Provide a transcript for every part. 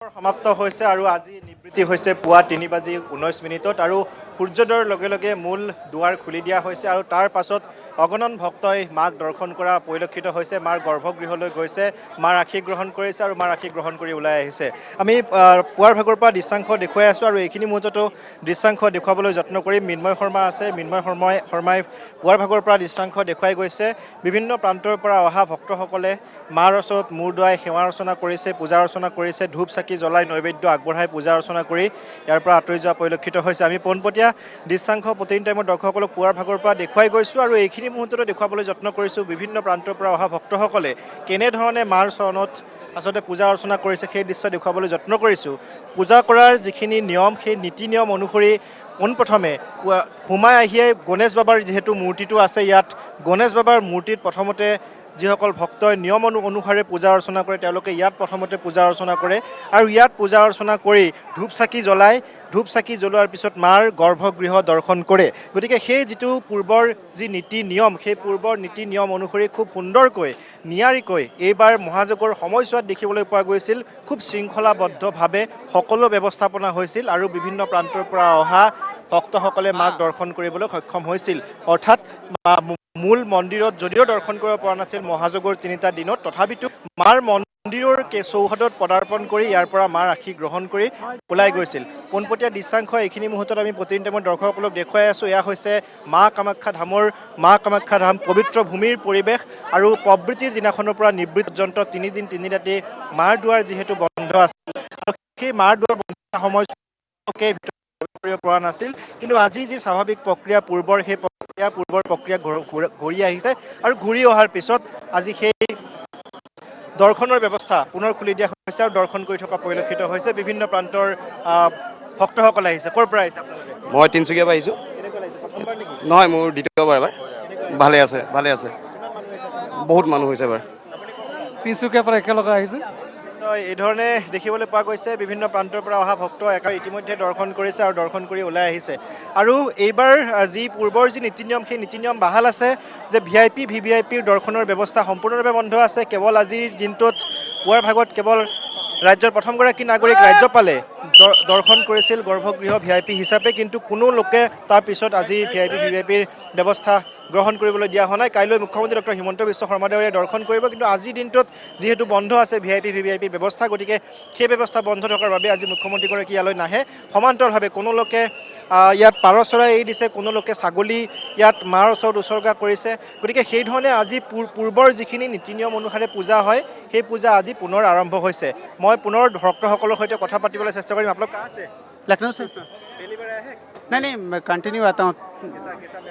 সমাপ্ত হৈছে আৰু আজি নিবৃত্তি হৈছে পুৱা 3:19 আৰু সূৰ্যোদয়ৰ লগে লগে মূল দুৱাৰ খুলি দিয়া হৈছে আৰু তাৰ পাছত অগণন ভক্তই মাক দৰ্শন কৰা পৰিলক্ষিত হৈছে। মাৰ গৰ্ভগৃহলৈ গৈছে, মাৰ আশীষ গ্ৰহণ কৰিছে আৰু মাৰ আশীষ গ্ৰহণ কৰি ওলাই আহিছে। আমি পুৱাৰ ভাগৰ পৰা দৃশ্যাংশ দেখুৱাই আছোঁ আৰু এইখিনি মুহূৰ্ততো দৃশ্যাংশ দেখুৱাবলৈ যত্ন কৰিম। মৃন্ময় শৰ্মা আছে, মৃন্ময় শৰ্মাই পুৱাৰ ভাগৰ পৰা দৃশ্যাংশ দেখুৱাই গৈছে। বিভিন্ন প্ৰান্তৰ পৰা অহা ভক্তসকলে মাৰ ওচৰত মূৰ দোৱাই সেৱা অৰ্চনা কৰিছে, পূজা অৰ্চনা কৰিছে, ধূপ চাকি জ্বলাই নৈবেদ্য আগবঢ়াই পূজা অৰ্চনা কৰি ইয়াৰ পৰা আঁতৰি যোৱা পৰিলক্ষিত হৈছে। আমি পোনপটীয়া দৃশ্যাংশ প্ৰতিদিন টাইমত দৰ্শকসকলক পুৱাৰ ভাগৰ পৰা দেখুৱাই গৈছোঁ আৰু এইখিনি মুহূৰ্ততে দেখুৱাবলৈ যত্ন কৰিছোঁ বিভিন্ন প্ৰান্তৰ পৰা অহা ভক্তসকলে কেনেধৰণে মাৰ চৰণত আচলতে পূজা অৰ্চনা কৰিছে সেই দৃশ্য দেখুৱাবলৈ যত্ন কৰিছোঁ। পূজা কৰাৰ যিখিনি নিয়ম সেই নীতি নিয়ম অনুসৰি পোনপ্ৰথমে সোমাই আহিয়ে গণেশ বাবাৰ যিহেতু মূৰ্তিটো আছে, ইয়াত গণেশ বাবাৰ মূৰ্তিত প্ৰথমতে যিসকল ভক্তই নিয়ম অনুসাৰে পূজা অৰ্চনা কৰে তেওঁলোকে ইয়াত প্ৰথমতে পূজা অৰ্চনা কৰে আৰু ইয়াত পূজা অৰ্চনা কৰি ধূপ চাকি জ্বলাই, ধূপ চাকি জ্বলোৱাৰ পিছত মাৰ গৰ্ভগৃহ দৰ্শন কৰে। গতিকে সেই যিটো পূৰ্বৰ যি নীতি নিয়ম সেই পূৰ্বৰ নীতি নিয়ম অনুসৰি খুব সুন্দৰকৈ নিয়াৰিকৈ এইবাৰ মহাযজ্ঞৰ সময়ছোৱাত দেখিবলৈ পোৱা গৈছিল। খুব শৃংখলাবদ্ধভাৱে সকলো ব্যৱস্থাপনা হৈছিল আৰু বিভিন্ন প্ৰান্তৰ পৰা অহা ভক্তসকলে মাক দৰ্শন কৰিবলৈ সক্ষম হৈছিল। অৰ্থাৎ মূল মন্দিৰত যদিও দৰ্শন কৰিব পৰা নাছিল মহাযজ্ঞৰ 3টা দিনত, তথাপিতো মাৰ মন্দিৰৰ চৌহদত পদাৰ্পণ কৰি ইয়াৰ পৰা মাৰ আশীষ গ্ৰহণ কৰি ওলাই গৈছিল। পোনপটীয়া দৃশ্যাংশ এইখিনি মুহূৰ্তত আমি প্ৰতিদিন টাইমত দৰ্শকসকলক দেখুৱাই আছোঁ। এয়া হৈছে মা কামাখ্যা ধাম পবিত্ৰ ভূমিৰ পৰিৱেশ আৰু প্ৰবৃত্তিৰ দিনাখনৰ পৰা নিবৃত্তি পৰ্যন্ত 3 দিন 3 ৰাতি মাৰ দুৱাৰ যিহেতু বন্ধ আছিল আৰু সেই মাৰ দুৱাৰ বন্ধ সময়কে কৰিব পৰা নাছিল, কিন্তু আজি যি স্বাভাৱিক প্ৰক্ৰিয়া পূৰ্বৰ প্ৰক্ৰিয়া ঘূৰি আহিছে আৰু ঘূৰি অহাৰ পিছত আজি সেই দৰ্শনৰ ব্যৱস্থা পুনৰ খুলি দিয়া হৈছে আৰু দৰ্শন কৰি থকা পৰিলক্ষিত হৈছে। বিভিন্ন প্ৰান্তৰ ভক্তসকল আহিছে। ক'ৰ পৰা আহিছে আপোনালোকে? মই তিনিচুকীয়াৰ পৰা আহিছোঁ। প্ৰথমবাৰ নেকি? নহয়, মোৰ দ্বিতীয়বাৰ এবাৰ। ভালে আছে। বহুত মানুহ হৈছে এবাৰ। তিনিচুকীয়াৰ পৰা একেলগে আহিছোঁ। নিশ্চয় এইধৰণে দেখিবলৈ পোৱা গৈছে বিভিন্ন প্ৰান্তৰ পৰা অহা ভক্ত ইতিমধ্যে দৰ্শন কৰিছে আৰু দৰ্শন কৰি ওলাই আহিছে। আৰু এইবাৰ যি পূৰ্বৰ যি নীতি নিয়ম সেই নীতি নিয়ম বাহাল আছে যে VVIPৰ দৰ্শনৰ ব্যৱস্থা সম্পূৰ্ণৰূপে বন্ধ আছে। কেৱল আজিৰ দিনটোত পুৱাৰ ভাগত কেৱল ৰাজ্যৰ প্ৰথমগৰাকী নাগৰিক ৰাজ্যপালে দৰ্শন কৰিছিল গৰ্ভগৃহ VIP হিচাপে, কিন্তু কোনো লোকে তাৰ পিছত আজি VVIPৰ ব্যৱস্থা গ্ৰহণ কৰিবলৈ দিয়া হোৱা নাই। কাইলৈ মুখ্যমন্ত্ৰী ডক্টৰ হিমন্ত বিশ্ব শৰ্মা ডাঙৰীয়াই দৰ্শন কৰিব, কিন্তু আজিৰ দিনটোত যিহেতু বন্ধ আছে VVIPৰ ব্যৱস্থা, গতিকে সেই ব্যৱস্থা বন্ধ থকাৰ বাবে আজি মুখ্যমন্ত্ৰীগৰাকী ইয়ালৈ নাহে। সমান্তৰালভাৱে কোনো লোকে ইয়াত পাৰ চৰাই এৰি দিছে, কোনো লোকে ছাগলী ইয়াত মাৰ ওচৰত উৎসৰ্গা কৰিছে। গতিকে সেইধৰণে আজি পূৰ্বৰ যিখিনি নীতি নিয়ম অনুসাৰে পূজা হয় সেই পূজা আজি পুনৰ আৰম্ভ হৈছে। মই পুনৰ ভক্তসকলৰ সৈতে কথা পাতিবলৈ চেষ্টা কৰিম। আপোনালোক কা আছে? लखनऊ से। पहली बार आए हैं? नहीं मैं कंटिन्यू आता हूँ।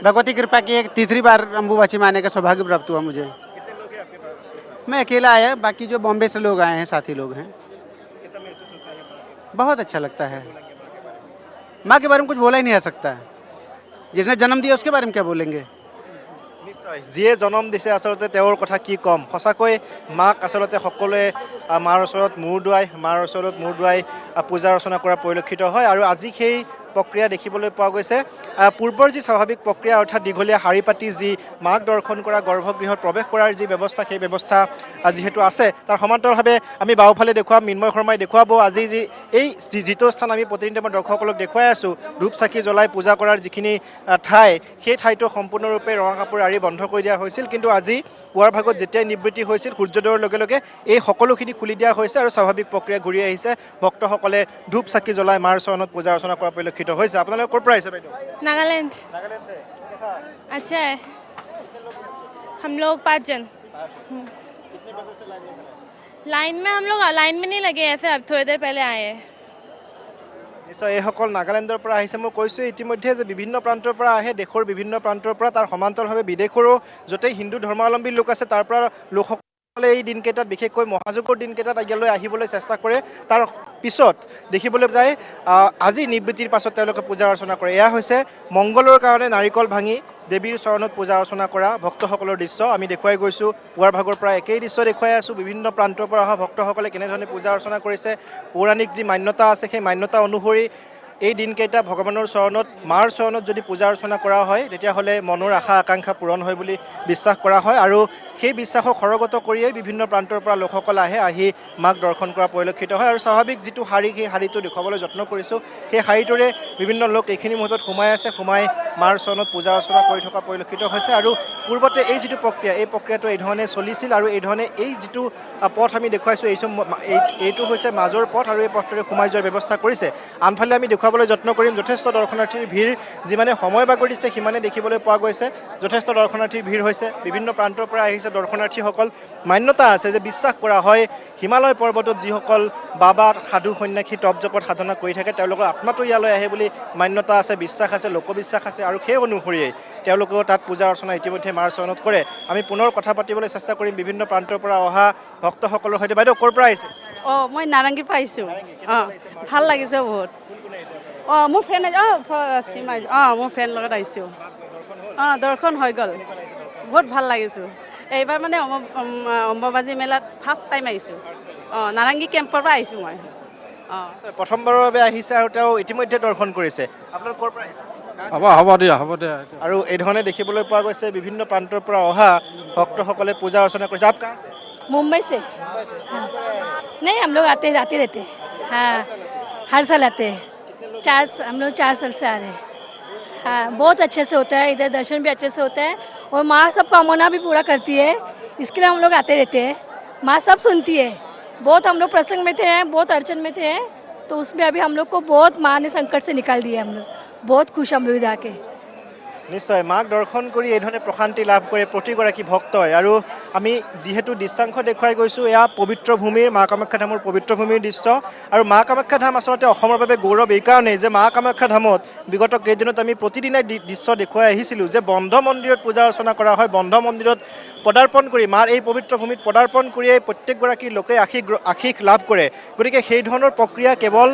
भगवती कृपा की एक तीसरी बार अम्बुबाची में आने का सौभाग्य प्राप्त हुआ मुझे। कितने लोग हैं आपके पास? मैं अकेला आया, बाकी जो बॉम्बे से लोग आए हैं साथी लोग हैं। कैसा महसूस होता है? बहुत अच्छा लगता है। माँ के बारे में कुछ बोला ही नहीं आ सकता है। जिसने जन्म दिया उसके बारे में क्या बोलेंगे। নিশ্চয় যিয়ে জন্ম দিছে আচলতে তেওঁৰ কথা কি ক'ম। সঁচাকৈ মাক আচলতে সকলোৱে মাৰ ওচৰত মূৰ দোৱাই পূজা অৰ্চনা কৰা পৰিলক্ষিত হয় আৰু আজি সেই প্ৰক্ৰিয়া দেখিবলৈ পোৱা গৈছে। পূৰ্বৰ যি স্বাভাৱিক প্ৰক্ৰিয়া অৰ্থাৎ দীঘলীয়া শাৰী পাতি যি মাক দৰ্শন কৰা গৰ্ভগৃহত প্ৰৱেশ কৰাৰ যি ব্যৱস্থা সেই ব্যৱস্থা যিহেতু আছে তাৰ সমান্তৰালভাৱে আমি বাওঁফালে দেখুৱাম, মৃন্ময় শৰ্মাই দেখুৱাব আজি যিটো স্থান আমি প্ৰতিদিন টাইমত দৰ্শকসকলক দেখুৱাই আছোঁ ধূপ চাকি জ্বলাই পূজা কৰাৰ যিখিনি ঠাই সেই ঠাইটো সম্পূৰ্ণৰূপে ৰঙা কাপোৰ আঁৰি বন্ধ কৰি দিয়া হৈছিল, কিন্তু আজি পুৱাৰ ভাগত যেতিয়াই নিবৃত্তি হৈছিল সূৰ্যোদয়ৰ লগে লগে এই সকলোখিনি খুলি দিয়া হৈছে আৰু স্বাভাৱিক প্ৰক্ৰিয়া ঘূৰি আহিছে। ভক্তসকলে ধূপ চাকি জ্বলাই মাৰ চৰণত পূজা অৰ্চনা কৰা পৰিলক্ষিত হৈছে। আপোনালোকে ক'ৰ পৰা আহিছে বাইদেউ? नागालैंड। नागालैंड से। कैसा? अच्छा है। हम लोग 5 जन कितने बजे से लाइन में? लाइन में, हम लोग लाइन में नहीं लगे, ऐसे अब थोड़ी देर पहले आए हैं। নিশ্চয় এইসকল নাগালেণ্ডৰ পৰা আহিছে। মই কৈছোঁ ইতিমধ্যে যে বিভিন্ন প্ৰান্তৰ পৰা আহে, দেশৰ বিভিন্ন প্ৰান্তৰ পৰা, তাৰ সমান্তৰালভাৱে বিদেশৰো য'তেই হিন্দু ধৰ্মাৱলম্বী লোক আছে তাৰ পৰা লোকসকলে এই দিনকেইটাত বিশেষকৈ মহাযজ্ঞৰ দিনকেইটাত ইয়ালৈ আহিবলৈ চেষ্টা কৰে। তাৰ পিছত দেখিবলৈ যায় আজি নিবৃত্তিৰ পাছত তেওঁলোকে পূজা অৰ্চনা কৰে। এয়া হৈছে মংগলৰ কাৰণে নাৰিকল ভাঙি দেৱীৰ চৰণত পূজা অৰ্চনা কৰা ভক্তসকলৰ দৃশ্য আমি দেখুৱাই গৈছোঁ। পুৱাৰ ভাগৰ পৰা একেই দৃশ্য দেখুৱাই আছোঁ। বিভিন্ন প্ৰান্তৰ পৰা অহা ভক্তসকলে কেনেধৰণে পূজা অৰ্চনা কৰিছে, পৌৰাণিক যি মান্যতা আছে সেই মান্যতা অনুসৰি এই দিনকেইটা ভগৱানৰ চৰণত মাৰ চৰণত যদি পূজা অৰ্চনা কৰা হয় তেতিয়াহ'লে মনৰ আশা আকাংক্ষা পূৰণ হয় বুলি বিশ্বাস কৰা হয় আৰু সেই বিশ্বাসক সৰগত কৰিয়েই বিভিন্ন প্ৰান্তৰ পৰা লোকসকল আহি মাক দৰ্শন কৰা পৰিলক্ষিত হয় আৰু স্বাভাৱিক যিটো শাৰী সেই শাৰীটো দেখুৱাবলৈ যত্ন কৰিছোঁ সেই শাৰীটোৰে বিভিন্ন লোক এইখিনি মুহূৰ্তত সোমাই মাৰ চৰণত পূজা অৰ্চনা কৰি থকা পৰিলক্ষিত হৈছে আৰু পূৰ্বতে এই যিটো প্ৰক্ৰিয়া এই প্ৰক্ৰিয়াটো এইধৰণে চলিছিল আৰু এইধৰণে এই যিটো পথ আমি দেখুৱাইছোঁ এইটো হৈছে মাজৰ পথ আৰু এই পথটোৰে সোমাই যোৱাৰ ব্যৱস্থা কৰিছে আনফালে আমি দেখুৱাবলৈ যত্ন কৰিম যথেষ্ট দৰ্শনাৰ্থীৰ ভিৰ যিমানে সময় বাগৰিছে সিমানে দেখিবলৈ পোৱা গৈছে যথেষ্ট দৰ্শনাৰ্থীৰ ভিৰ হৈছে বিভিন্ন প্ৰান্তৰ পৰা আহিছে দৰ্শনাৰ্থীসকল মান্যতা আছে যে বিশ্বাস কৰা হয় হিমালয় পৰ্বতত যিসকল বাবা সাধু সন্যাসী তপ জপত সাধনা কৰি থাকে তেওঁলোকৰ আত্মাটো ইয়ালৈ আহে বুলি মান্যতা আছে বিশ্বাস আছে লোকবিশ্বাস আছে আৰু সেই অনুসৰিয়েই তেওঁলোকেও তাত পূজা অৰ্চনা ইতিমধ্যে মাৰ চৰণত কৰে আমি পুনৰ কথা পাতিবলৈ চেষ্টা কৰিম বিভিন্ন প্ৰান্তৰ পৰা অহা ভক্তসকলৰ সৈতে বাইদেউ ক'ৰ পৰা আহিছে মই নাৰেংগীৰ পৰা আহিছোঁ ভাল লাগিছে বহুত মোৰ ফ্ৰেণ্ড চিমা মোৰ ফ্ৰেণ্ড লগত আহিছোঁ দৰ্শন হৈ গ'ল বহুত ভাল লাগিছোঁ এইবাৰ মানে অম্বুবাচী মেলাত ফাৰ্ষ্ট টাইম আহিছোঁ নাৰেংগী কেম্পৰ পৰা আহিছোঁ মই প্ৰথমবাৰৰ বাবে আহিছে আৰু তেওঁ ইতিমধ্যে দৰ্শন কৰিছে আপোনালোক ক'ৰ পৰা আহিছে হ'ব দিয়া আৰু এই ধৰণে দেখিবলৈ পোৱা গৈছে বিভিন্ন প্ৰান্তৰ পৰা অহা ভক্তসকলে পূজা অৰ্চনা কৰিছে আপ কাহাঁ से मुंबई से हाँ। नहीं हम लोग आते रहते हाँ हर साल आते हैं हम लोग 4 साल से आ रहे हैं हाँ बहुत अच्छे से होता है इधर दर्शन भी अच्छे से होता है और माँ सब कामना भी पूरा करती है इसके लिए हम लोग आते रहते हैं माँ सब सुनती है बहुत हम लोग प्रसंग में थे बहुत अड़चन में थे तो उसमें अभी हम लोग को बहुत माँ ने संकट से निकाल दिया हम लोग बहुत खुश हम लोग इधर आके নিশ্চয় মাক দৰ্শন কৰি এই ধৰণে প্ৰশান্তি লাভ কৰে প্ৰতিগৰাকী ভক্তই আৰু আমি যিহেতু দৃশ্যাংশ দেখুৱাই গৈছোঁ এয়া পবিত্ৰ ভূমিৰ মা কামাখ্যা ধামৰ পবিত্ৰ ভূমিৰ দৃশ্য আৰু মা কামাখ্যা ধাম আচলতে অসমৰ বাবে গৌৰৱ এইকাৰণেই যে মা কামাখ্যা ধামত বিগত কেইদিনত আমি প্ৰতিদিনাই দৃশ্য দেখুৱাই আহিছিলোঁ যে বন্ধ মন্দিৰত পূজা অৰ্চনা কৰা হয় বন্ধ মন্দিৰত পদাৰ্পণ কৰি মাৰ এই পবিত্ৰ ভূমিত পদাৰ্পণ কৰিয়েই প্ৰত্যেকগৰাকী লোকে আশীষ লাভ কৰে গতিকে সেই ধৰণৰ প্ৰক্ৰিয়া কেৱল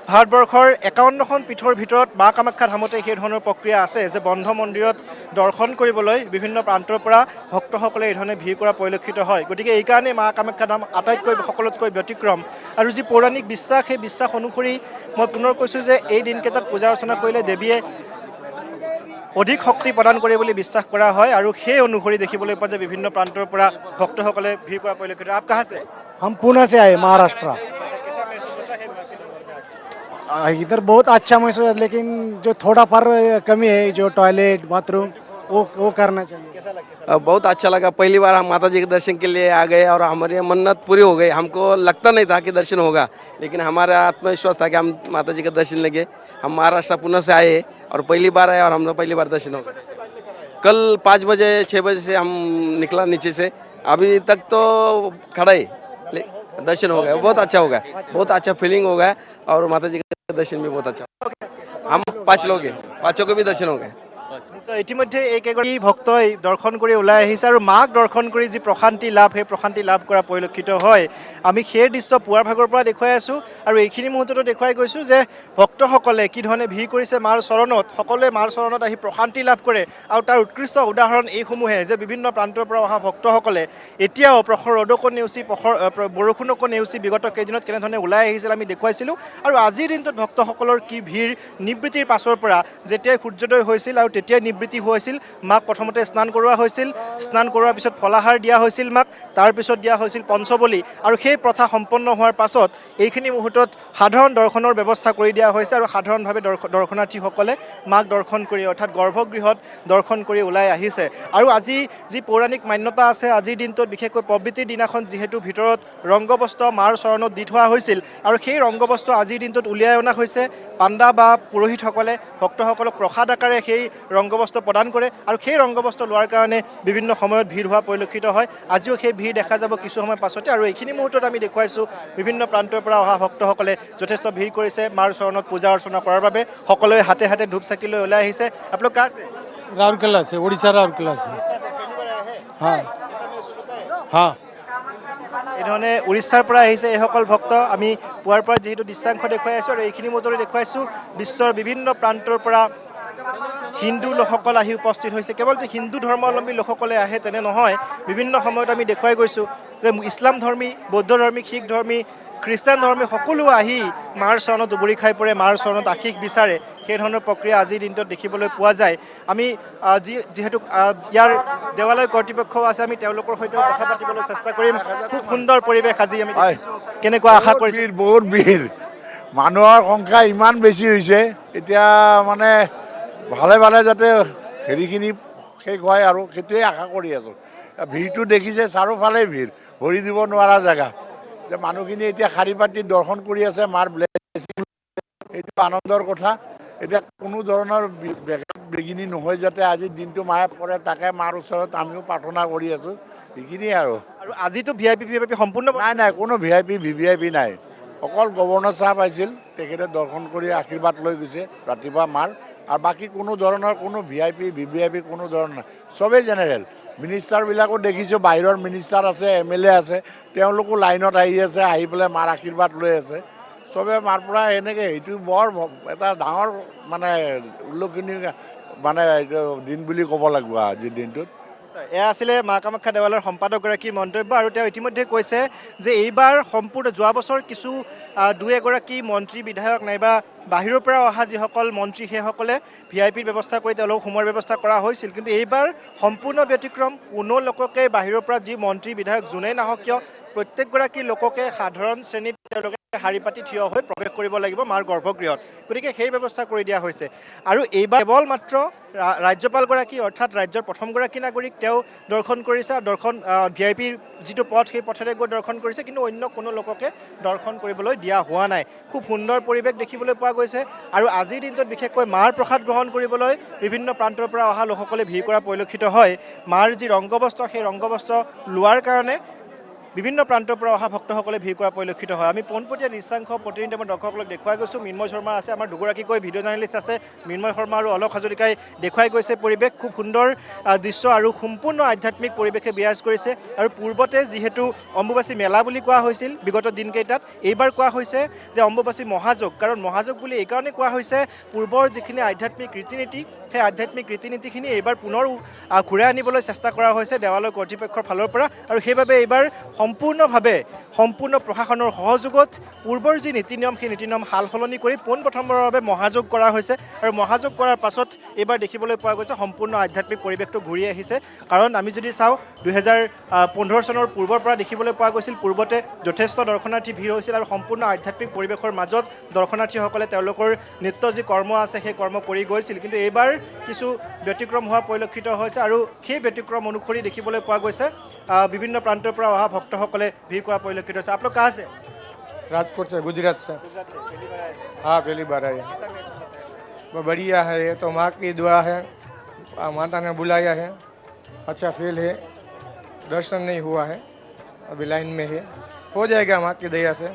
ভাৰতবৰ্ষৰ 51খন পীঠৰ ভিতৰত মা কামাখ্যা ধামতে সেই ধৰণৰ প্ৰক্ৰিয়া আছে যে বন্ধ মন্দিৰত দৰ্শন কৰিবলৈ বিভিন্ন প্ৰান্তৰ পৰা ভক্তসকলে এই ধৰণে ভিৰ কৰা পৰিলক্ষিত হয় গতিকে এইকাৰণে মা কামাখ্যা ধাম আটাইতকৈ সকলোতকৈ ব্যতিক্ৰম আৰু যি পৌৰাণিক বিশ্বাস সেই বিশ্বাস অনুসৰি মই পুনৰ কৈছোঁ যে এই দিনকেইটাত পূজা অৰ্চনা কৰিলে দেৱীয়ে অধিক শক্তি প্ৰদান কৰে বুলি বিশ্বাস কৰা হয় আৰু সেই অনুসৰি দেখিবলৈ পোৱা যায় বিভিন্ন প্ৰান্তৰ পৰা ভক্তসকলে ভিৰ কৰা পৰিলক্ষিত আপ কাহাঁ से हम पुणे से आए महाराष्ट्र इधर बहुत अच्छा महसूस है लेकिन जो थोड़ा पर कमी है जो टॉयलेट बाथरूम वो करना चाहिए बहुत अच्छा लगा पहली बार हम माता जी के दर्शन के लिए आ गए और हमारी मन्नत पूरी हो गई हमको लगता नहीं था कि दर्शन होगा लेकिन हमारा आत्मविश्वास था कि हम माता जी के दर्शन लेंगे हम महाराष्ट्र पुणे से आए और पहली बार आए और हम लोग पहली बार दर्शन हो गए कल 5 बजे 6 बजे से हम निकला नीचे से अभी तक तो खड़ा ही दर्शन हो गया बहुत अच्छा हो गया बहुत अच्छा फीलिंग हो गया और माता जी का दर्शन भी बहुत अच्छा हम 5 लोग हैं 5 को भी दर्शन हो गए নিশ্চয় ইতিমধ্যে এইকেইগৰাকী ভক্তই দৰ্শন কৰি ওলাই আহিছে আৰু মাক দৰ্শন কৰি যি প্ৰশান্তি লাভ সেই প্ৰশান্তি লাভ কৰা পৰিলক্ষিত হয় আমি সেই দৃশ্য পুৱাৰ ভাগৰ পৰা দেখুৱাই আছোঁ আৰু এইখিনি মুহূৰ্ততো দেখুৱাই গৈছোঁ যে ভক্তসকলে কি ধৰণে ভিৰ কৰিছে মাৰ চৰণত সকলোৱে মাৰ চৰণত আহি প্ৰশান্তি লাভ কৰে আৰু তাৰ উৎকৃষ্ট উদাহৰণ এইসমূহে যে বিভিন্ন প্ৰান্তৰ পৰা অহা ভক্তসকলে এতিয়াও প্ৰখৰ ৰ'দকো নেওচি বৰষুণকো নেওচি বিগত কেইদিনত কেনেধৰণে ওলাই আহিছিল আমি দেখুৱাইছিলোঁ আৰু আজিৰ দিনটোত ভক্তসকলৰ কি ভিৰ নিবৃত্তিৰ পাছৰ পৰা যেতিয়াই সূৰ্যোদয় হৈছিল আৰু তেতিয়াই নিবৃত্তি হৈছিল মাক প্ৰথমতে স্নান কৰোৱা হৈছিল স্নান কৰোৱাৰ পিছত ফলাহাৰ দিয়া হৈছিল মাক তাৰপিছত দিয়া হৈছিল পঞ্চবলি আৰু সেই প্ৰথা সম্পন্ন হোৱাৰ পাছত এইখিনি মুহূৰ্তত সাধাৰণ দৰ্শনৰ ব্যৱস্থা কৰি দিয়া হৈছে আৰু সাধাৰণভাৱে দৰ্শনাৰ্থীসকলে মাক দৰ্শন কৰি অৰ্থাৎ গৰ্ভগৃহত দৰ্শন কৰি ওলাই আহিছে আৰু আজি যি পৌৰাণিক মান্যতা আছে আজিৰ দিনটোত বিশেষকৈ প্ৰবৃত্তিৰ দিনাখন যিহেতু ভিতৰত ৰংগবস্ত্ৰ মাৰ চৰণত দি থোৱা হৈছিল আৰু সেই ৰংগবস্ত্ৰ আজিৰ দিনটোত উলিয়াই অনা হৈছে পাণ্ডা বা পুৰোহিতসকলে ভক্তসকলক প্ৰসাদ আকাৰে সেই ৰংগবস্ত্ৰ প্ৰদান কৰে আৰু সেই ৰংগবস্ত্ৰ লোৱাৰ কাৰণে বিভিন্ন সময়ত ভিৰ হোৱা পৰিলক্ষিত হয় আজিও সেই ভিৰ দেখা যাব কিছু সময় পাছতে আৰু এইখিনি মুহূৰ্তত আমি দেখুৱাইছোঁ বিভিন্ন প্ৰান্তৰ পৰা অহা ভক্তসকলে যথেষ্ট ভিৰ কৰিছে মাৰ চৰণত পূজা অৰ্চনা কৰাৰ বাবে সকলোৱে হাতে হাতে ধূপ চাকি লৈ ওলাই আহিছে আপোনালোক কা আছে राउरकेला से उड़ीसा राउरकेला से हाँ हाँ এই ধৰণে উৰিষ্যাৰ পৰা আহিছে এইসকল ভক্ত আমি পুৱাৰ পৰা যিহেতু দৃশ্যাংশ দেখুৱাই আছোঁ আৰু এইখিনি মুহূৰ্তত দেখুৱাইছোঁ বিশ্বৰ বিভিন্ন প্ৰান্তৰ পৰা হিন্দু লোকসকল আহি উপস্থিত হৈছে কেৱল যে হিন্দু ধৰ্মাৱলম্বী লোকসকলে আহে তেনে নহয় বিভিন্ন সময়ত আমি দেখুৱাই গৈছোঁ যে ইছলাম ধৰ্মী বৌদ্ধ ধৰ্মী শিখ ধৰ্মী খ্ৰীষ্টান ধৰ্মী সকলো আহি মাৰ চৰণত উবৰি খাই পৰে, মাৰ চৰণত আশীষ বিচাৰে, সেই ধৰণৰ প্ৰক্ৰিয়া আজিৰ দিনটোত দেখিবলৈ পোৱা যায়। আমি যিহেতু ইয়াৰ দেৱালয় কৰ্তৃপক্ষও আছে, আমি তেওঁলোকৰ সৈতেও কথা পাতিবলৈ চেষ্টা কৰিম। খুব সুন্দৰ পৰিৱেশ আজি আমি দেখিছোঁ। কেনেকুৱা আশা কৰিছে? বহুত ভিৰ, মানুহৰ সংখ্যা ইমান বেছি হৈছে, এতিয়া মানে ভালে ভালে যাতে হেৰিখিনি শেষ হয় আৰু সেইটোৱে আশা কৰি আছোঁ। ভিৰটো দেখিছে, চাৰিওফালে ভিৰ, ভৰি দিব নোৱাৰা জেগা। যে মানুহখিনি এতিয়া শাৰী পাতি দৰ্শন কৰি আছে মাৰ ব্লেছিং, এইটো আনন্দৰ কথা। এতিয়া কোনো ধৰণৰ বিঘিনি নহয় যাতে আজিৰ দিনটো মায়ে কৰে, তাকে মাৰ ওচৰত আমিও প্ৰাৰ্থনা কৰি আছোঁ। সেইখিনিয়ে আৰু আজিতো VIP সম্পূৰ্ণ নাই, কোনো VVIP নাই। অকল গভৰ্ণৰ চাহাব আহিছিল, তেখেতে দৰ্শন কৰি আশীৰ্বাদ লৈ গৈছে ৰাতিপুৱা মাৰ, আৰু বাকী কোনো ধৰণৰ কোনো VVIP কোনো ধৰণৰ, চবেই জেনেৰেল। মিনিষ্টাৰবিলাকো দেখিছোঁ, বাহিৰৰ মিনিষ্টাৰ আছে, MLA আছে, তেওঁলোকো লাইনত আহি আছে, আহি পেলাই মাৰ আশীৰ্বাদ লৈ আছে। চবে মাৰ পৰা এনেকৈ, এইটো বৰ এটা ডাঙৰ মানে উল্লেখনীয় মানে এইটো দিন বুলি ক'ব লাগিব আজিৰ দিনটোত। এয়া আছিলে মা কামাখ্যা দেৱালয়ৰ সম্পাদকগৰাকীৰ মন্তব্য, আৰু তেওঁ ইতিমধ্যে কৈছে যে এইবাৰ সম্পূৰ্ণ যোৱা বছৰ কিছু দুই এগৰাকী মন্ত্ৰী বিধায়ক নাইবা বাহিৰৰ পৰা অহা যিসকল মন্ত্ৰী সেইসকলে VIPৰ ব্যৱস্থা কৰি তেওঁলোকক সোমোৱাৰ ব্যৱস্থা কৰা হৈছিল, কিন্তু এইবাৰ সম্পূৰ্ণ ব্যতিক্ৰম। কোনো লোককে বাহিৰৰ পৰা যি মন্ত্ৰী বিধায়ক যোনেই নাহক কিয় প্ৰত্যেকগৰাকী লোককে সাধাৰণ শ্ৰেণীত তেওঁলোকে শাৰী পাতি থিয় হৈ প্ৰৱেশ কৰিব লাগিব মাৰ গৰ্ভগৃহত, গতিকে সেই ব্যৱস্থা কৰি দিয়া হৈছে। আৰু এইবাৰ কেৱল মাত্ৰ ৰাজ্যপালগৰাকী অৰ্থাৎ ৰাজ্যৰ প্ৰথমগৰাকী নাগৰিক তেওঁ দৰ্শন কৰিছে, দৰ্শন VIPৰ যিটো পথ সেই পথেৰে গৈ দৰ্শন কৰিছে, কিন্তু অন্য কোনো লোককে দৰ্শন কৰিবলৈ দিয়া হোৱা নাই। খুব সুন্দৰ পৰিৱেশ দেখিবলৈ পোৱা গৈছে, আৰু আজিৰ দিনটোত বিশেষকৈ মাৰ প্ৰসাদ গ্ৰহণ কৰিবলৈ বিভিন্ন প্ৰান্তৰ পৰা অহা লোকসকলে ভিৰ কৰা পৰিলক্ষিত হয়। মাৰ যি ৰংগবস্ত্ৰ, সেই ৰংগবস্ত্ৰ লোৱাৰ কাৰণে বিভিন্ন প্ৰান্তৰ পৰা অহা ভক্তসকলে ভিৰ কৰা পৰিলক্ষিত হয়। আমি পোনপটীয়া নিশ্চাংশ প্ৰতিনিধি মই দৰ্শকসকলক দেখুৱাই গৈছোঁ। মিন্ময় শৰ্মা আছে, আমাৰ দুগৰাকীকৈ ভিডিঅ' জাৰ্নেলিষ্ট আছে, মিন্ময় শৰ্মা আৰু অলক হাজৰিকাই দেখুৱাই গৈছে পৰিৱেশ। খুব সুন্দৰ দৃশ্য আৰু সম্পূৰ্ণ আধ্যাত্মিক পৰিৱেশে বিৰাজ কৰিছে। আৰু পূৰ্বতে যিহেতু অম্বুবাচী মেলা বুলি কোৱা হৈছিল বিগত দিনকেইটাত, এইবাৰ কোৱা হৈছে যে অম্বুবাচী মহাযোগ। কাৰণ মহাযোগ বুলি এইকাৰণে কোৱা হৈছে, পূৰ্বৰ যিখিনি আধ্যাত্মিক ৰীতি নীতি, সেই আধ্যাত্মিক ৰীতি নীতিখিনি এইবাৰ পুনৰ ঘূৰাই আনিবলৈ চেষ্টা কৰা হৈছে দেৱালয় কৰ্তৃপক্ষৰ ফালৰ পৰা, আৰু সেইবাবে এইবাৰ সম্পূৰ্ণ প্ৰশাসনৰ সহযোগত পূৰ্বৰ যি নীতি নিয়ম, সেই নীতি নিয়ম সাল সলনি কৰি পোনপ্ৰথমবাৰৰ বাবে মহাযোগ কৰা হৈছে। আৰু মহাযোগ কৰাৰ পাছত এইবাৰ দেখিবলৈ পোৱা গৈছে সম্পূৰ্ণ আধ্যাত্মিক পৰিৱেশটো ঘূৰি আহিছে। কাৰণ আমি যদি চাওঁ 2015 চনৰ পূৰ্বৰ পৰা দেখিবলৈ পোৱা গৈছিল, পূৰ্বতে যথেষ্ট দৰ্শনাৰ্থী ভিৰ হৈছিল, আৰু সম্পূৰ্ণ আধ্যাত্মিক পৰিৱেশৰ মাজত দৰ্শনাৰ্থীসকলে তেওঁলোকৰ নিত্য যি কৰ্ম আছে সেই কৰ্ম কৰি গৈছিল। কিন্তু এইবাৰ কিছু ব্যতিক্ৰম হোৱা পৰিলক্ষিত হৈছে, আৰু সেই ব্যতিক্ৰম অনুসৰি দেখিবলৈ পোৱা গৈছে বিভিন্ন প্ৰান্তৰ পৰা অহা ভক্তসকলে ভিৰ কৰা পৰিলক্ষিত হৈছে। আপোনালোক कहाँ से? राजकोट से, गुजरात से। हाँ, पहली बार आए। वो बढ़िया है, ये तो माँ की दुआ है, माता ने बुलाया है, अच्छा फील है। दर्शन नहीं हुआ है, अभी लाइन में है, हो जाएगा माँ की दया से।